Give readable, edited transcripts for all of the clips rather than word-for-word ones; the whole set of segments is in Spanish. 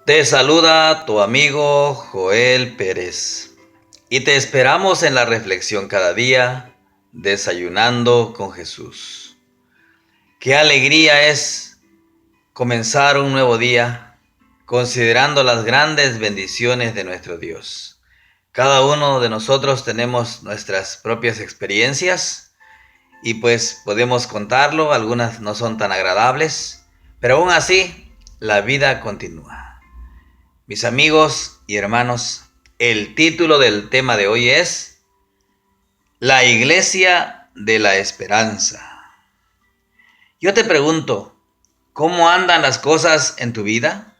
Te saluda tu amigo Joel Pérez y te esperamos en la reflexión cada día, desayunando con Jesús. Qué alegría es comenzar un nuevo día considerando las grandes bendiciones de nuestro Dios. Cada uno de nosotros tenemos nuestras propias experiencias y pues podemos contarlo, algunas no son tan agradables, pero aún así la vida continúa. Mis amigos y hermanos, el título del tema de hoy es La Iglesia de la Esperanza. Yo te pregunto, ¿cómo andan las cosas en tu vida?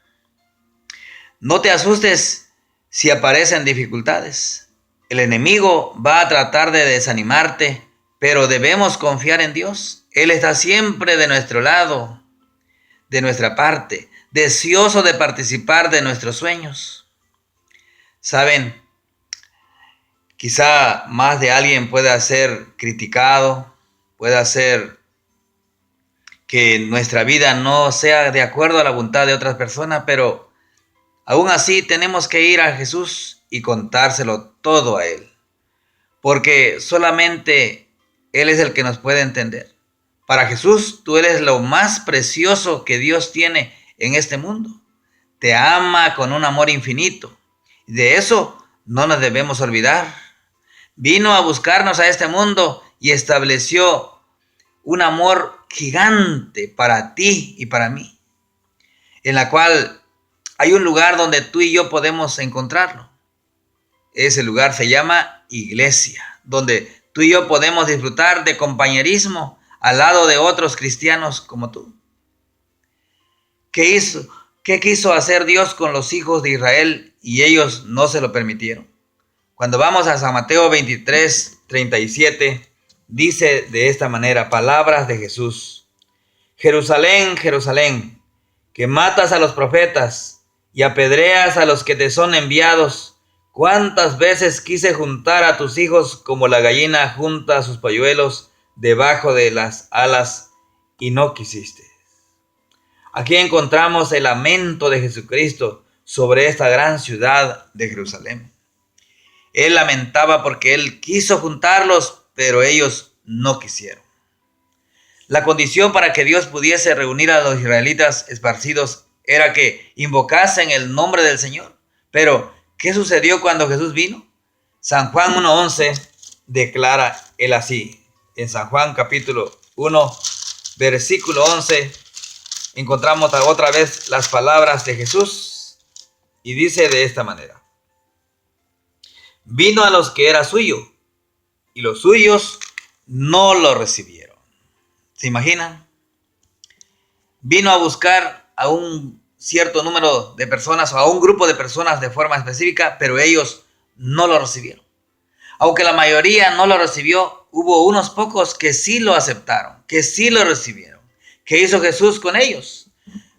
No te asustes si aparecen dificultades. El enemigo va a tratar de desanimarte, pero debemos confiar en Dios. Él está siempre de nuestro lado, de nuestra parte, deseoso de participar de nuestros sueños. Saben, quizá más de alguien pueda ser criticado, pueda ser que nuestra vida no sea de acuerdo a la voluntad de otras personas, pero aún así tenemos que ir a Jesús y contárselo todo a Él, porque solamente Él es el que nos puede entender. Para Jesús, tú eres lo más precioso que Dios tiene en este mundo. Te ama con un amor infinito. De eso no nos debemos olvidar. Vino a buscarnos a este mundo y estableció un amor gigante para ti y para mí, en la cual hay un lugar donde tú y yo podemos encontrarlo. Ese lugar se llama iglesia, donde tú y yo podemos disfrutar de compañerismo al lado de otros cristianos como tú. ¿Qué hizo? ¿Qué quiso hacer Dios con los hijos de Israel y ellos no se lo permitieron? Cuando vamos a San Mateo 23:37, dice de esta manera, palabras de Jesús: Jerusalén, Jerusalén, que matas a los profetas y apedreas a los que te son enviados. ¿Cuántas veces quise juntar a tus hijos como la gallina junta a sus polluelos debajo de las alas y no quisiste? Aquí encontramos el lamento de Jesucristo sobre esta gran ciudad de Jerusalén. Él lamentaba porque él quiso juntarlos, pero ellos no quisieron. La condición para que Dios pudiese reunir a los israelitas esparcidos era que invocasen el nombre del Señor. Pero, ¿qué sucedió cuando Jesús vino? San Juan 1:11 declara él así. En San Juan capítulo 1, versículo 11, encontramos otra vez las palabras de Jesús y dice de esta manera: Vino a los que era suyo y los suyos no lo recibieron. ¿Se imaginan? Vino a buscar a un cierto número de personas o a un grupo de personas de forma específica, pero ellos no lo recibieron. Aunque la mayoría no lo recibió, hubo unos pocos que sí lo aceptaron, que sí lo recibieron. ¿Qué hizo Jesús con ellos?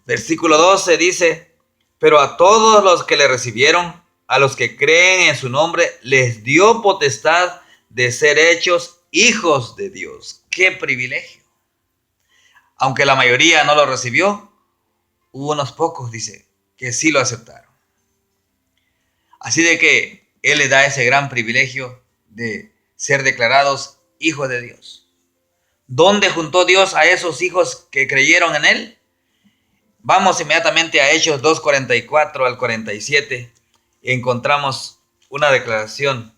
Versículo 12 dice: Pero a todos los que le recibieron, a los que creen en su nombre, les dio potestad de ser hechos hijos de Dios. ¡Qué privilegio! Aunque la mayoría no lo recibió, hubo unos pocos, dice, que sí lo aceptaron. Así de que Él les da ese gran privilegio de ser declarados hijos de Dios. ¿Dónde juntó Dios a esos hijos que creyeron en Él? Vamos inmediatamente a Hechos 2:44 al 47. Encontramos una declaración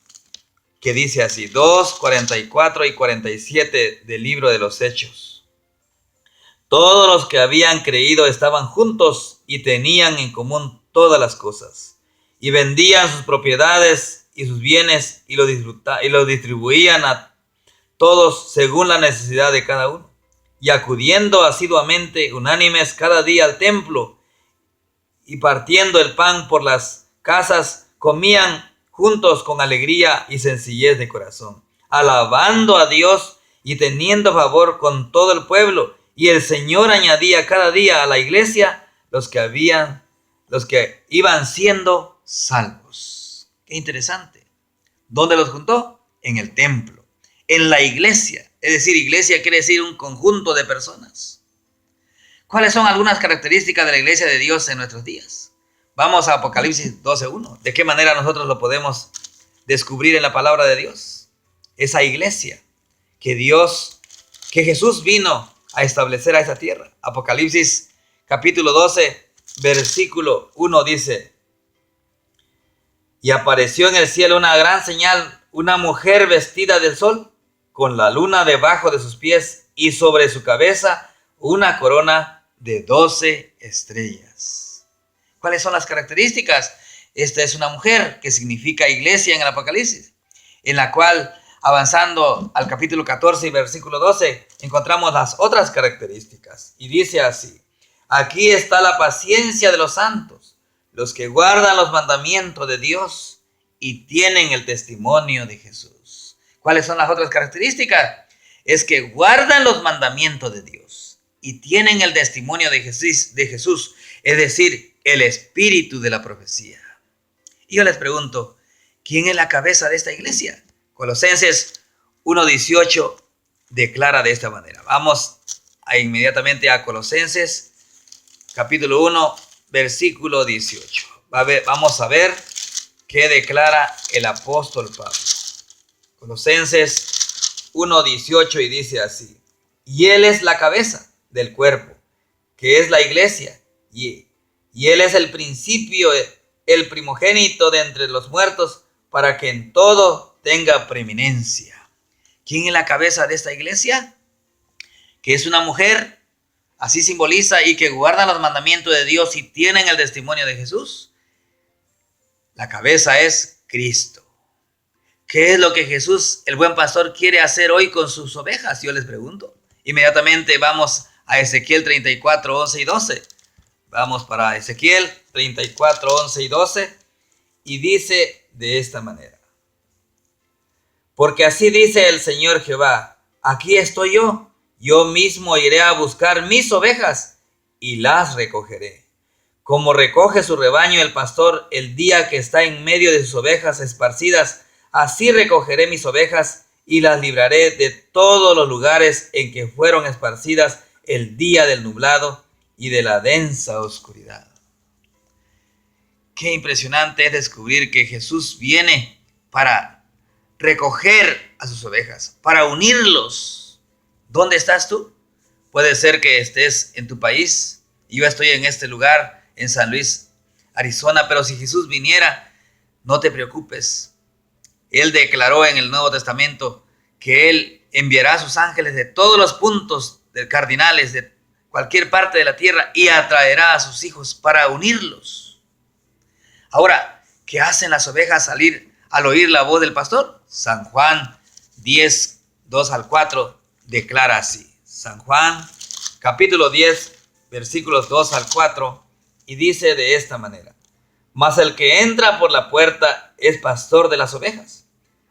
que dice así, 2:44 y 47 del libro de los Hechos. Todos los que habían creído estaban juntos y tenían en común todas las cosas, y vendían sus propiedades y sus bienes y los distribuían a todos según la necesidad de cada uno, y acudiendo asiduamente unánimes cada día al templo y partiendo el pan por las casas, comían juntos con alegría y sencillez de corazón, alabando a Dios y teniendo favor con todo el pueblo. Y el Señor añadía cada día a la iglesia los que iban siendo salvos. Qué interesante. ¿Dónde los juntó? En el templo, en la iglesia. Es decir, iglesia quiere decir un conjunto de personas. ¿Cuáles son algunas características de la iglesia de Dios en nuestros días? Vamos a Apocalipsis 12:1. ¿De qué manera nosotros lo podemos descubrir en la palabra de Dios? Esa iglesia que Jesús vino a establecer a esa tierra. Apocalipsis capítulo 12, versículo 1 dice: y apareció en el cielo una gran señal, una mujer vestida del sol, con la luna debajo de sus pies, y sobre su cabeza una corona de 12 estrellas. ¿Cuáles son las características? Esta es una mujer que significa iglesia en el Apocalipsis, en la cual, avanzando al capítulo 14 y versículo 12, encontramos las otras características. Y dice así: aquí está la paciencia de los santos, los que guardan los mandamientos de Dios y tienen el testimonio de Jesús. ¿Cuáles son las otras características? Es que guardan los mandamientos de Dios y tienen el testimonio de Jesús, es decir, el espíritu de la profecía. Y yo les pregunto, ¿quién es la cabeza de esta iglesia? Colosenses 1:18 declara de esta manera. Vamos inmediatamente a Colosenses capítulo 1, versículo 18. Vamos a ver qué declara el apóstol Pablo. Colosenses 1:18 y dice así: y Él es la cabeza del cuerpo, que es la iglesia, y Él es el principio, el primogénito de entre los muertos, para que en todo tenga preeminencia. ¿Quién es la cabeza de esta iglesia? Que es una mujer, así simboliza, y que guardan los mandamientos de Dios y tienen el testimonio de Jesús. La cabeza es Cristo. ¿Qué es lo que Jesús, el buen pastor, quiere hacer hoy con sus ovejas? Yo les pregunto. Inmediatamente vamos a Ezequiel 34, 11 y 12. Vamos para Ezequiel 34, 11 y 12. Y dice de esta manera: porque así dice el Señor Jehová, aquí estoy yo mismo iré a buscar mis ovejas y las recogeré. Como recoge su rebaño el pastor el día que está en medio de sus ovejas esparcidas, así recogeré mis ovejas y las libraré de todos los lugares en que fueron esparcidas el día del nublado y de la densa oscuridad. Qué impresionante es descubrir que Jesús viene para recoger a sus ovejas, para unirlos. ¿Dónde estás tú? Puede ser que estés en tu país. Yo estoy en este lugar, en San Luis, Arizona, pero si Jesús viniera, no te preocupes. Él declaró en el Nuevo Testamento que Él enviará a sus ángeles de todos los puntos cardinales de cualquier parte de la tierra y atraerá a sus hijos para unirlos. Ahora, ¿qué hacen las ovejas al oír la voz del pastor? San Juan 10, 2 al 4 declara así. San Juan capítulo 10, versículos 2 al 4, y dice de esta manera: mas el que entra por la puerta es pastor de las ovejas.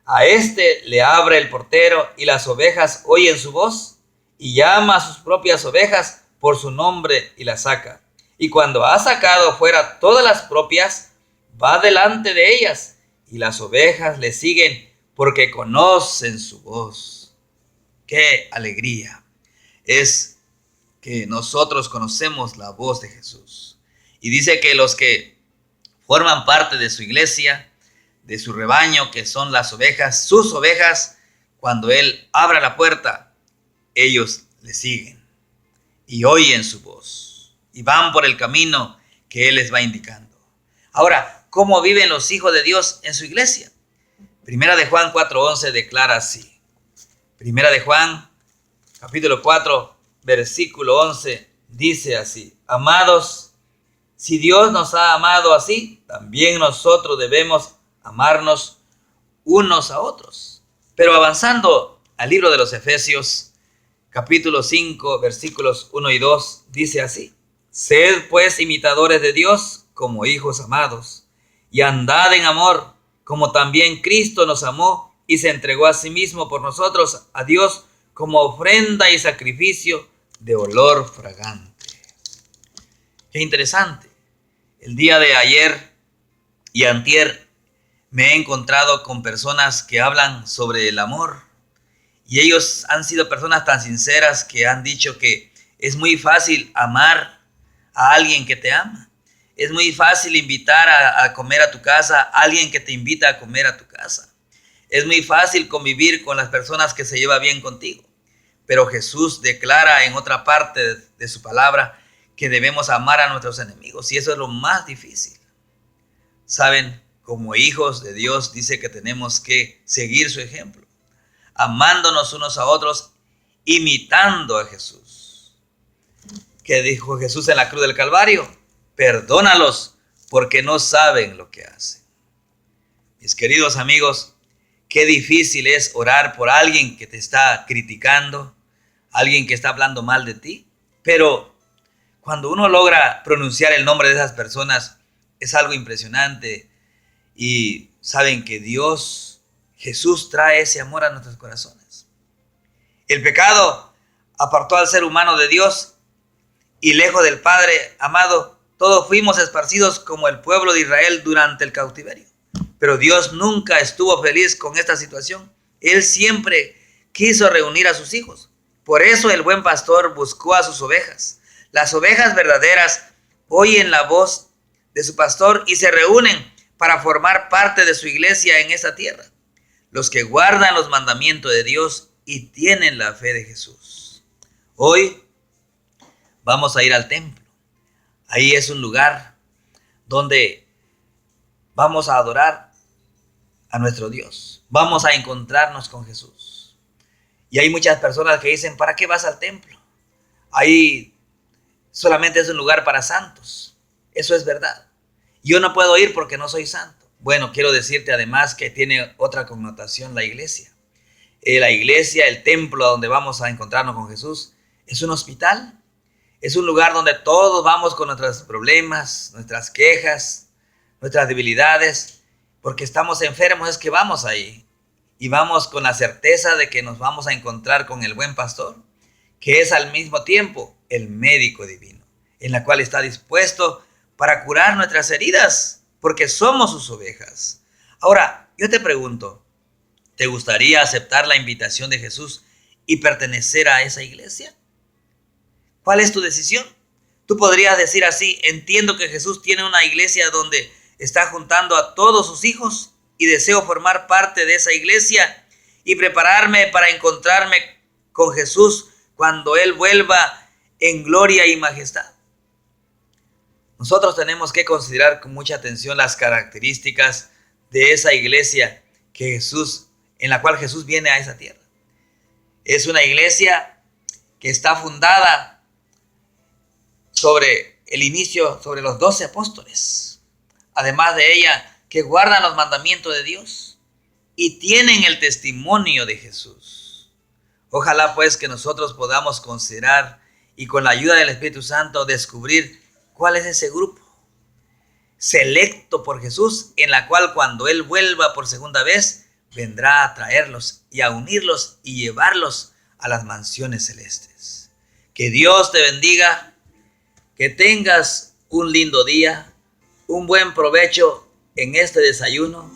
A éste le abre el portero, y las ovejas oyen su voz, y llama a sus propias ovejas por su nombre y las saca. Y cuando ha sacado fuera todas las propias, va delante de ellas, y las ovejas le siguen porque conocen su voz. ¡Qué alegría es que nosotros conocemos la voz de Jesús! Y dice que los que forman parte de su iglesia, de su rebaño, que son las ovejas, sus ovejas, cuando Él abra la puerta, ellos le siguen y oyen su voz y van por el camino que Él les va indicando. Ahora, ¿cómo viven los hijos de Dios en su iglesia? Primera de Juan 4:11 declara así. Primera de Juan, capítulo 4, versículo 11, dice así: amados, si Dios nos ha amado así, también nosotros debemos amarnos unos a otros. Pero avanzando al libro de los Efesios, capítulo 5, versículos 1 y 2, dice así: sed pues imitadores de Dios como hijos amados, y andad en amor, como también Cristo nos amó y se entregó a sí mismo por nosotros a Dios como ofrenda y sacrificio de olor fragante. Qué interesante. El día de ayer y antier me he encontrado con personas que hablan sobre el amor, y ellos han sido personas tan sinceras que han dicho que es muy fácil amar a alguien que te ama. Es muy fácil invitar a comer a tu casa a alguien que te invita a comer a tu casa. Es muy fácil convivir con las personas que se llevan bien contigo. Pero Jesús declara en otra parte de su palabra que debemos amar a nuestros enemigos. Y eso es lo más difícil. Saben, como hijos de Dios dice que tenemos que seguir su ejemplo, amándonos unos a otros, imitando a Jesús. ¿Qué dijo Jesús en la cruz del Calvario? Perdónalos porque no saben lo que hacen. Mis queridos amigos, qué difícil es orar por alguien que te está criticando, alguien que está hablando mal de ti. Pero cuando uno logra pronunciar el nombre de esas personas, es algo impresionante. Y saben que Dios, Jesús, trae ese amor a nuestros corazones. El pecado apartó al ser humano de Dios y lejos del Padre amado, todos fuimos esparcidos como el pueblo de Israel durante el cautiverio. Pero Dios nunca estuvo feliz con esta situación. Él siempre quiso reunir a sus hijos. Por eso el buen pastor buscó a sus ovejas. Las ovejas verdaderas oyen la voz de su pastor y se reúnen para formar parte de su iglesia en esta tierra. Los que guardan los mandamientos de Dios y tienen la fe de Jesús. Hoy vamos a ir al templo. Ahí es un lugar donde vamos a adorar a nuestro Dios. Vamos a encontrarnos con Jesús. Y hay muchas personas que dicen, ¿para qué vas al templo? Ahí solamente es un lugar para santos. Eso es verdad. Yo no puedo ir porque no soy santo. Bueno, quiero decirte además que tiene otra connotación la iglesia. La iglesia, el templo donde vamos a encontrarnos con Jesús, es un hospital. Es un lugar donde todos vamos con nuestros problemas, nuestras quejas, nuestras debilidades. Porque estamos enfermos es que vamos ahí. Y vamos con la certeza de que nos vamos a encontrar con el buen pastor, que es al mismo tiempo el médico divino, en la cual está dispuesto para curar nuestras heridas, porque somos sus ovejas. Ahora, yo te pregunto, ¿te gustaría aceptar la invitación de Jesús y pertenecer a esa iglesia? ¿Cuál es tu decisión? Tú podrías decir así, entiendo que Jesús tiene una iglesia donde está juntando a todos sus hijos y deseo formar parte de esa iglesia y prepararme para encontrarme con Jesús cuando Él vuelva en gloria y majestad. Nosotros tenemos que considerar con mucha atención las características de esa iglesia en la cual Jesús viene a esa tierra. Es una iglesia que está fundada sobre los 12 apóstoles. Además de ella, que guardan los mandamientos de Dios y tienen el testimonio de Jesús. Ojalá pues que nosotros podamos considerar y con la ayuda del Espíritu Santo descubrir cuál es ese grupo selecto por Jesús, en la cual cuando Él vuelva por segunda vez, vendrá a traerlos y a unirlos y llevarlos a las mansiones celestes. Que Dios te bendiga, que tengas un lindo día, un buen provecho en este desayuno.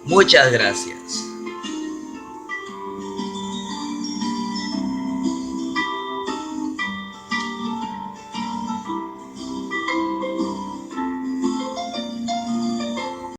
Muchas gracias.